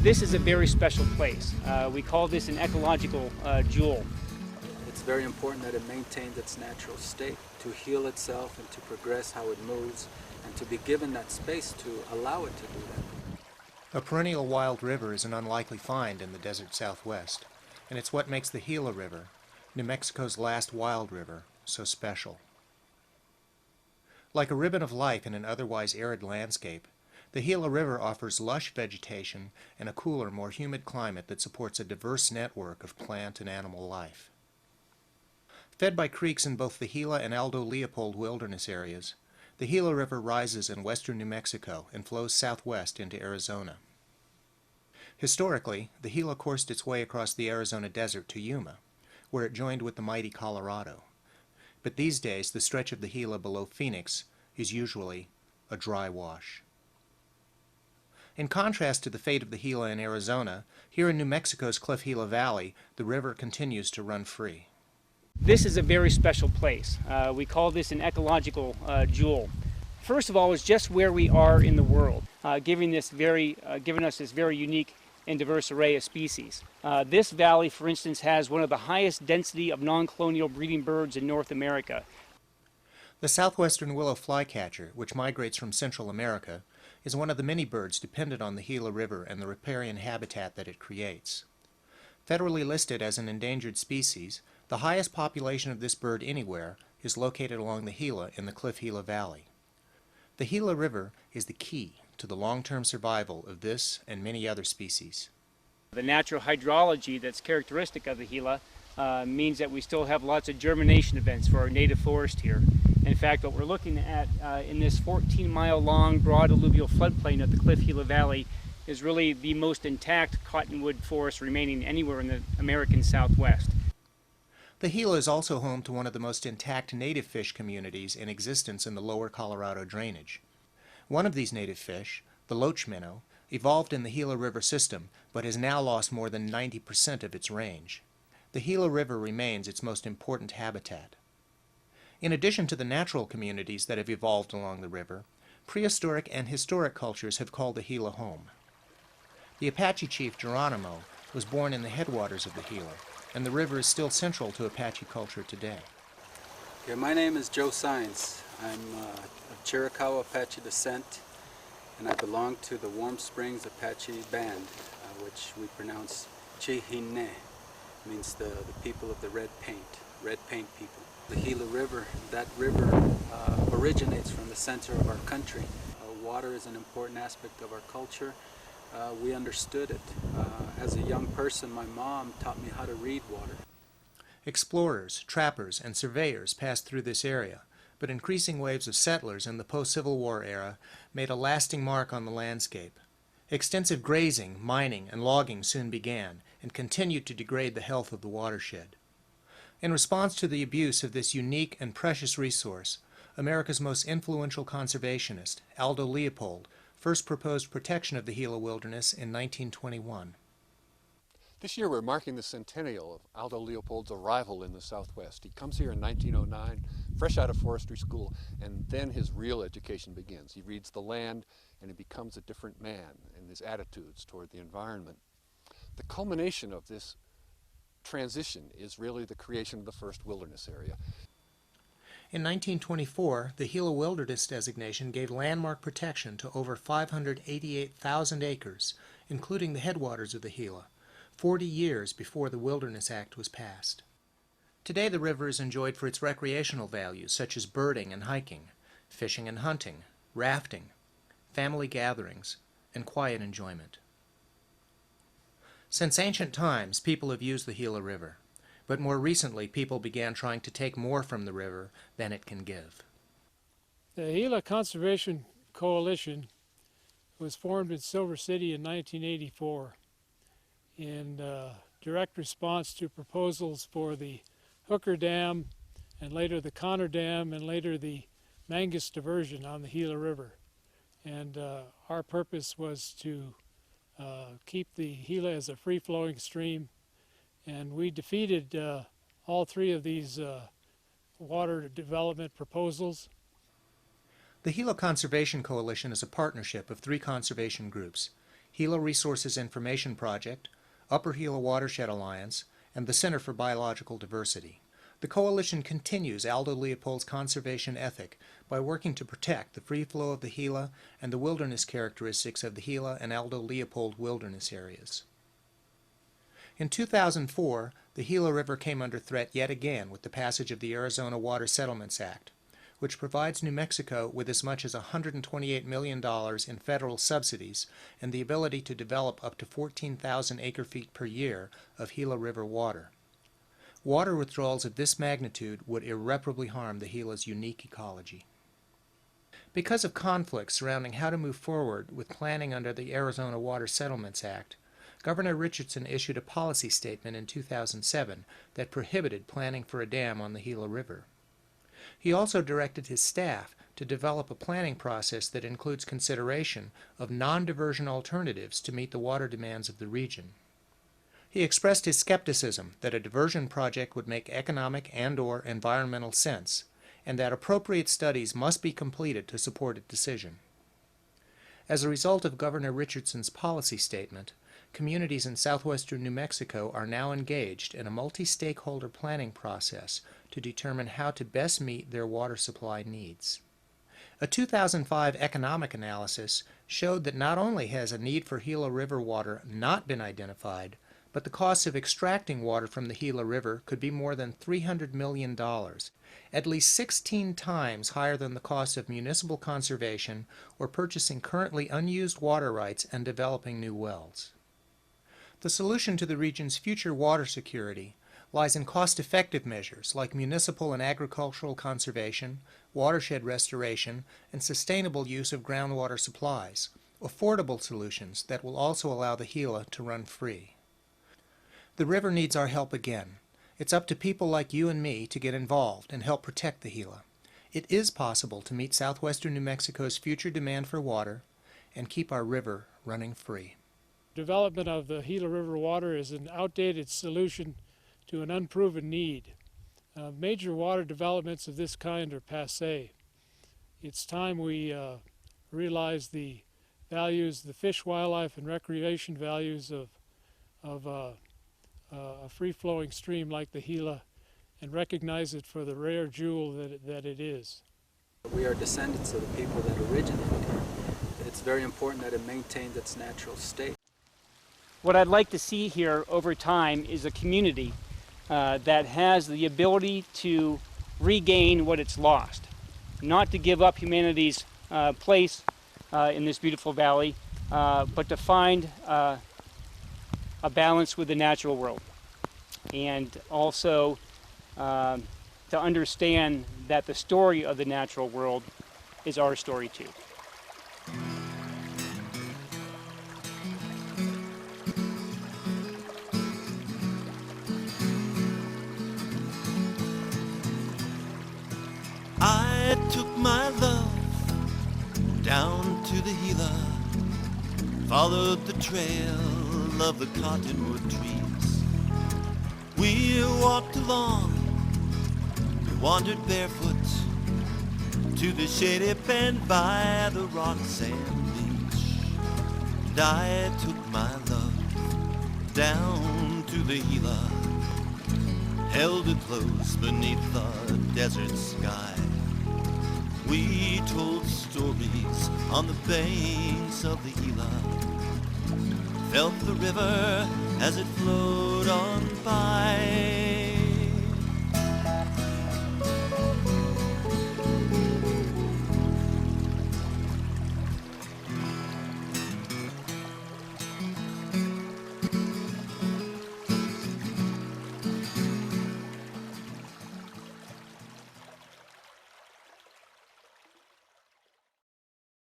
This is a very special place. We call this an ecological jewel. It's very important that it maintains its natural state, to heal itself and to progress how it moves, and to be given that space to allow it to do that. A perennial wild river is an unlikely find in the desert Southwest, and it's what makes the Gila River, New Mexico's last wild river, so special. Like a ribbon of life in an otherwise arid landscape, the Gila River offers lush vegetation and a cooler, more humid climate that supports a diverse network of plant and animal life. Fed by creeks in both the Gila and Aldo Leopold wilderness areas, the Gila River rises in western New Mexico and flows southwest into Arizona. Historically, the Gila coursed its way across the Arizona desert to Yuma, where it joined with the mighty Colorado. But these days, the stretch of the Gila below Phoenix is usually a dry wash. In contrast to the fate of the Gila in Arizona, here in New Mexico's Cliff Gila Valley, the river continues to run free. This is a very special place. We call this an ecological jewel. First of all, it's just where we are in the world, giving us this very unique and diverse array of species. This valley, for instance, has one of the highest density of non-colonial breeding birds in North America. The southwestern willow flycatcher, which migrates from Central America, is one of the many birds dependent on the Gila River and the riparian habitat that it creates. Federally listed as an endangered species, the highest population of this bird anywhere is located along the Gila in the Cliff Gila Valley. The Gila River is the key to the long-term survival of this and many other species. The natural hydrology that's characteristic of the Gila means that we still have lots of germination events for our native forest here. In fact, what we're looking at in this 14-mile-long broad alluvial floodplain of the Cliff Gila Valley is really the most intact cottonwood forest remaining anywhere in the American Southwest. The Gila is also home to one of the most intact native fish communities in existence in the lower Colorado drainage. One of these native fish, the loach minnow, evolved in the Gila River system but has now lost more than 90% of its range. The Gila River remains its most important habitat. In addition to the natural communities that have evolved along the river, prehistoric and historic cultures have called the Gila home. The Apache chief Geronimo was born in the headwaters of the Gila, and the river is still central to Apache culture today. Okay, my name is Joe Saenz. I'm of Chiricahua Apache descent, and I belong to the Warm Springs Apache Band, which we pronounce Chihine, means the people of the red paint people. The Gila River, that river originates from the center of our country. Water is an important aspect of our culture. We understood it. As a young person, my mom taught me how to read water. Explorers, trappers, and surveyors passed through this area, but increasing waves of settlers in the post-Civil War era made a lasting mark on the landscape. Extensive grazing, mining, and logging soon began and continued to degrade the health of the watershed. In response to the abuse of this unique and precious resource, America's most influential conservationist, Aldo Leopold, first proposed protection of the Gila wilderness in 1921. This year we're marking the centennial of Aldo Leopold's arrival in the Southwest. He comes here in 1909, fresh out of forestry school, and then his real education begins. He reads the land and he becomes a different man in his attitudes toward the environment. The culmination of this transition is really the creation of the first wilderness area. In 1924, the Gila Wilderness designation gave landmark protection to over 588,000 acres, including the headwaters of the Gila, 40 years before the Wilderness Act was passed. Today the river is enjoyed for its recreational values such as birding and hiking, fishing and hunting, rafting, family gatherings, and quiet enjoyment. Since ancient times, people have used the Gila River, but more recently people began trying to take more from the river than it can give. The Gila Conservation Coalition was formed in Silver City in 1984 in direct response to proposals for the Hooker Dam and later the Connor Dam and later the Mangus diversion on the Gila River. And our purpose was to keep the Gila as a free-flowing stream, and we defeated all three of these water development proposals. The Gila Conservation Coalition is a partnership of three conservation groups: Gila Resources Information Project, Upper Gila Watershed Alliance, and the Center for Biological Diversity. The coalition continues Aldo Leopold's conservation ethic by working to protect the free flow of the Gila and the wilderness characteristics of the Gila and Aldo Leopold wilderness areas. In 2004, the Gila River came under threat yet again with the passage of the Arizona Water Settlements Act, which provides New Mexico with as much as $128 million in federal subsidies and the ability to develop up to 14,000 acre-feet per year of Gila River water. Water withdrawals of this magnitude would irreparably harm the Gila's unique ecology. Because of conflicts surrounding how to move forward with planning under the Arizona Water Settlements Act, Governor Richardson issued a policy statement in 2007 that prohibited planning for a dam on the Gila River. He also directed his staff to develop a planning process that includes consideration of non-diversion alternatives to meet the water demands of the region. He expressed his skepticism that a diversion project would make economic and/or environmental sense, and that appropriate studies must be completed to support a decision. As a result of Governor Richardson's policy statement, communities in southwestern New Mexico are now engaged in a multi-stakeholder planning process to determine how to best meet their water supply needs. A 2005 economic analysis showed that not only has a need for Gila River water not been identified, but the cost of extracting water from the Gila River could be more than $300 million, at least 16 times higher than the cost of municipal conservation or purchasing currently unused water rights and developing new wells. The solution to the region's future water security lies in cost-effective measures like municipal and agricultural conservation, watershed restoration, and sustainable use of groundwater supplies, affordable solutions that will also allow the Gila to run free. The river needs our help again. It's up to people like you and me to get involved and help protect the Gila. It is possible to meet southwestern New Mexico's future demand for water and keep our river running free. Development of the Gila River water is an outdated solution to an unproven need. Major water developments of this kind are passé. It's time we realize the values, the fish, wildlife, and recreation values of a free-flowing stream like the Gila and recognize it for the rare jewel that it is. We are descendants of the people that originated here. It's very important that it maintains its natural state. What I'd like to see here over time is a community that has the ability to regain what it's lost, not to give up humanity's place in this beautiful valley, but to find a balance with the natural world, and also to understand that the story of the natural world is our story too. I took my love down to the Gila, followed the trail of the cottonwood trees. We walked along, we wandered barefoot to the shady bend by the rock sand beach. And I took my love down to the Gila, held it close beneath the desert sky. We told stories on the banks of the Gila, felt the river as it flowed on